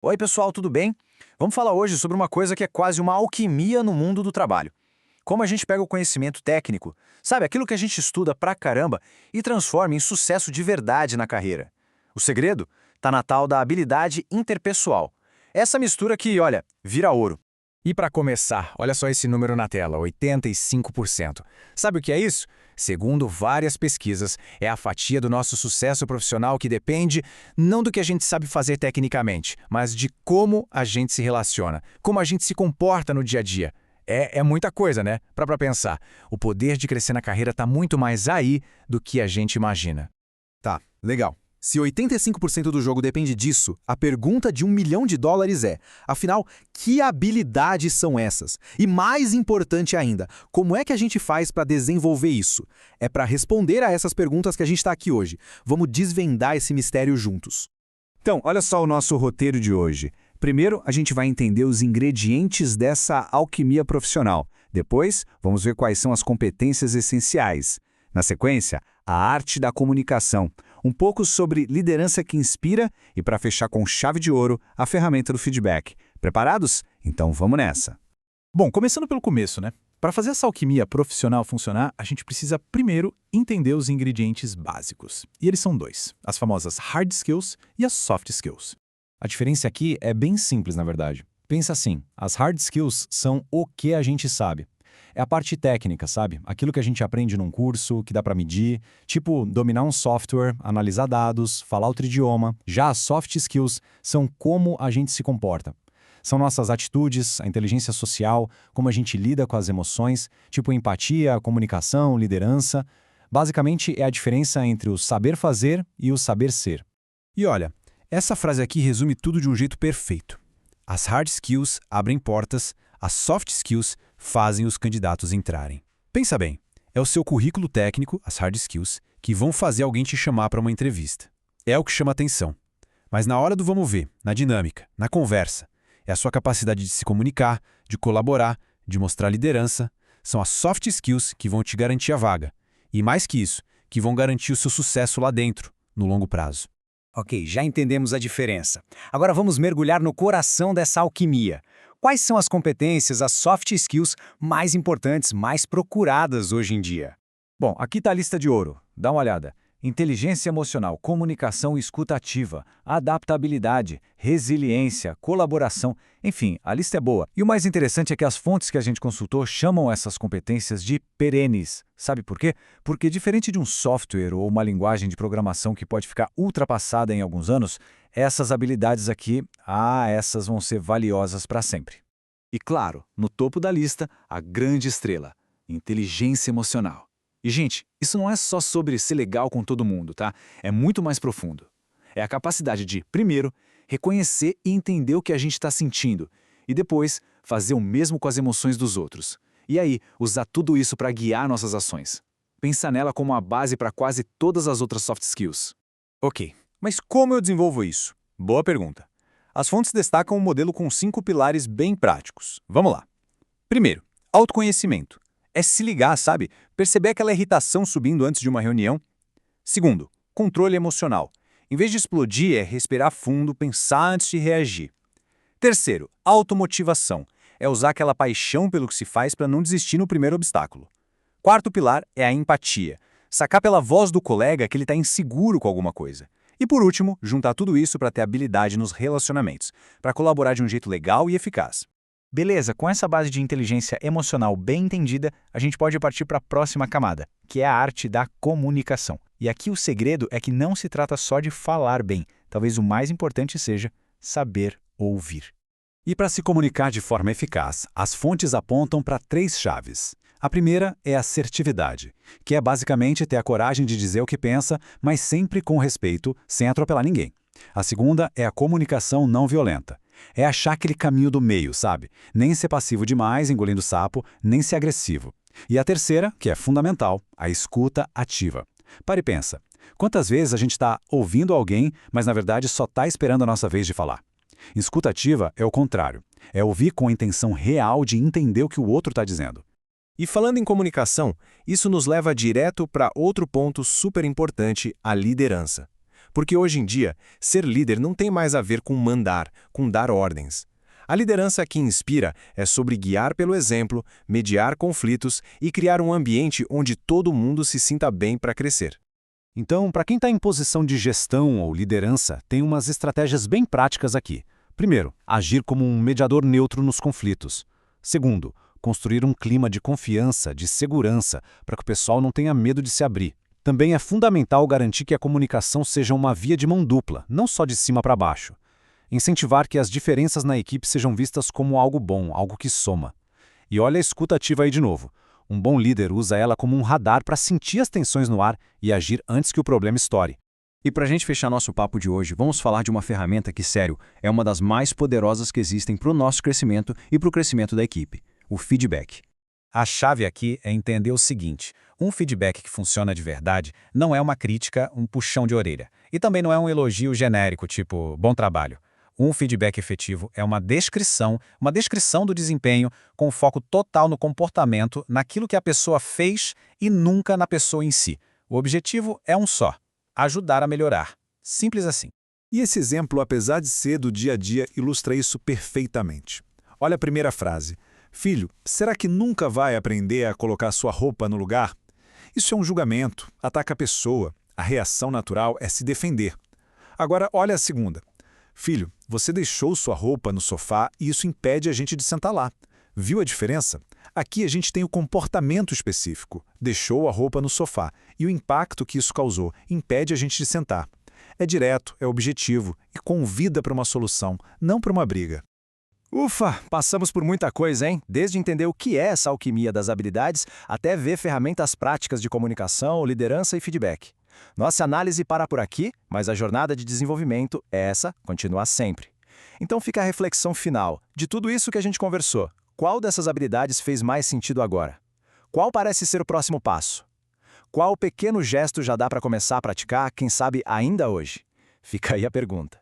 Oi, pessoal, tudo bem? Vamos falar hoje sobre uma coisa que é quase uma alquimia no mundo do trabalho. Como a gente pega o conhecimento técnico, sabe, aquilo que a gente estuda pra caramba, e transforma em sucesso de verdade na carreira. O segredo tá na tal da habilidade interpessoal. Essa mistura que, olha, vira ouro. E para começar, olha só esse número na tela, 85%. Sabe o que é isso? Segundo várias pesquisas, é a fatia do nosso sucesso profissional que depende não do que a gente sabe fazer tecnicamente, mas de como a gente se relaciona, como a gente se comporta no dia a dia. É muita coisa, né? Para pensar. O poder de crescer na carreira está muito mais aí do que a gente imagina. Tá, legal. Se 85% do jogo depende disso, a pergunta de $1 milhão é, afinal, que habilidades são essas? E mais importante ainda, como é que a gente faz para desenvolver isso? É para responder a essas perguntas que a gente está aqui hoje. Vamos desvendar esse mistério juntos. Então, olha só o nosso roteiro de hoje. Primeiro, a gente vai entender os ingredientes dessa alquimia profissional. Depois, vamos ver quais são as competências essenciais. Na sequência, a arte da comunicação, um pouco sobre liderança que inspira e, para fechar com chave de ouro, a ferramenta do feedback. Preparados? Então vamos nessa. Bom, começando pelo começo, né? Para fazer essa alquimia profissional funcionar, a gente precisa primeiro entender os ingredientes básicos. E eles são dois, as famosas hard skills e as soft skills. A diferença aqui é bem simples, na verdade. Pensa assim, as hard skills são o que a gente sabe. É a parte técnica, sabe? Aquilo que a gente aprende num curso, que dá para medir, tipo dominar um software, analisar dados, falar outro idioma. Já as soft skills são como a gente se comporta. São nossas atitudes, a inteligência social, como a gente lida com as emoções, tipo empatia, comunicação, liderança. Basicamente é a diferença entre o saber fazer e o saber ser. E olha, essa frase aqui resume tudo de um jeito perfeito. As hard skills abrem portas, as soft skills fazem os candidatos entrarem. Pensa bem, é o seu currículo técnico, as hard skills, que vão fazer alguém te chamar para uma entrevista. É o que chama atenção. Mas na hora do vamos ver, na dinâmica, na conversa, é a sua capacidade de se comunicar, de colaborar, de mostrar liderança. São as soft skills que vão te garantir a vaga. E mais que isso, que vão garantir o seu sucesso lá dentro, no longo prazo. Ok, já entendemos a diferença. Agora vamos mergulhar no coração dessa alquimia. Quais são as competências, as soft skills mais importantes, mais procuradas hoje em dia? Bom, aqui está a lista de ouro. Dá uma olhada. Inteligência emocional, comunicação e escuta ativa, adaptabilidade, resiliência, colaboração, enfim, a lista é boa. E o mais interessante é que as fontes que a gente consultou chamam essas competências de perenes. Sabe por quê? Porque diferente de um software ou uma linguagem de programação que pode ficar ultrapassada em alguns anos, essas habilidades aqui, essas vão ser valiosas para sempre. E claro, no topo da lista, a grande estrela, inteligência emocional. E, gente, isso não é só sobre ser legal com todo mundo, tá? É muito mais profundo. É a capacidade de, primeiro, reconhecer e entender o que a gente está sentindo, e depois, fazer o mesmo com as emoções dos outros. E aí, usar tudo isso para guiar nossas ações. Pensa nela como a base para quase todas as outras soft skills. Ok, mas como eu desenvolvo isso? Boa pergunta. As fontes destacam um modelo com 5 pilares bem práticos. Vamos lá. Primeiro, autoconhecimento. É se ligar, sabe? Perceber aquela irritação subindo antes de uma reunião. Segundo, controle emocional. Em vez de explodir, é respirar fundo, pensar antes de reagir. Terceiro, automotivação. É usar aquela paixão pelo que se faz para não desistir no primeiro obstáculo. Quarto pilar é a empatia. Sacar pela voz do colega que ele está inseguro com alguma coisa. E por último, juntar tudo isso para ter habilidade nos relacionamentos, para colaborar de um jeito legal e eficaz. Beleza, com essa base de inteligência emocional bem entendida, a gente pode partir para a próxima camada, que é a arte da comunicação. E aqui o segredo é que não se trata só de falar bem, talvez o mais importante seja saber ouvir. E para se comunicar de forma eficaz, as fontes apontam para 3 chaves. A primeira é a assertividade, que é basicamente ter a coragem de dizer o que pensa, mas sempre com respeito, sem atropelar ninguém. A segunda é a comunicação não violenta. É achar aquele caminho do meio, sabe? Nem ser passivo demais, engolindo sapo, nem ser agressivo. E a terceira, que é fundamental, a escuta ativa. Para e pensa. Quantas vezes a gente está ouvindo alguém, mas na verdade só está esperando a nossa vez de falar? Escuta ativa é o contrário. É ouvir com a intenção real de entender o que o outro está dizendo. E falando em comunicação, isso nos leva direto para outro ponto super importante, a liderança. Porque hoje em dia, ser líder não tem mais a ver com mandar, com dar ordens. A liderança que inspira é sobre guiar pelo exemplo, mediar conflitos e criar um ambiente onde todo mundo se sinta bem para crescer. Então, para quem está em posição de gestão ou liderança, tem umas estratégias bem práticas aqui. Primeiro, agir como um mediador neutro nos conflitos. Segundo, construir um clima de confiança, de segurança, para que o pessoal não tenha medo de se abrir. Também é fundamental garantir que a comunicação seja uma via de mão dupla, não só de cima para baixo. Incentivar que as diferenças na equipe sejam vistas como algo bom, algo que soma. E olha a escuta ativa aí de novo. Um bom líder usa ela como um radar para sentir as tensões no ar e agir antes que o problema estoure. E para a gente fechar nosso papo de hoje, vamos falar de uma ferramenta que, sério, é uma das mais poderosas que existem para o nosso crescimento e para o crescimento da equipe: o feedback. A chave aqui é entender o seguinte: um feedback que funciona de verdade não é uma crítica, um puxão de orelha. E também não é um elogio genérico, tipo, bom trabalho. Um feedback efetivo é uma descrição do desempenho com foco total no comportamento, naquilo que a pessoa fez e nunca na pessoa em si. O objetivo é um só: ajudar a melhorar. Simples assim. E esse exemplo, apesar de ser do dia a dia, ilustra isso perfeitamente. Olha a primeira frase. Filho, será que nunca vai aprender a colocar sua roupa no lugar? Isso é um julgamento, ataca a pessoa. A reação natural é se defender. Agora, olha a segunda. Filho, você deixou sua roupa no sofá e isso impede a gente de sentar lá. Viu a diferença? Aqui a gente tem o comportamento específico. Deixou a roupa no sofá e o impacto que isso causou impede a gente de sentar. É direto, é objetivo e convida para uma solução, não para uma briga. Ufa, passamos por muita coisa, hein? Desde entender o que é essa alquimia das habilidades até ver ferramentas práticas de comunicação, liderança e feedback. Nossa análise para por aqui, mas a jornada de desenvolvimento, essa, continua sempre. Então fica a reflexão final. De tudo isso que a gente conversou, qual dessas habilidades fez mais sentido agora? Qual parece ser o próximo passo? Qual pequeno gesto já dá para começar a praticar, quem sabe ainda hoje? Fica aí a pergunta.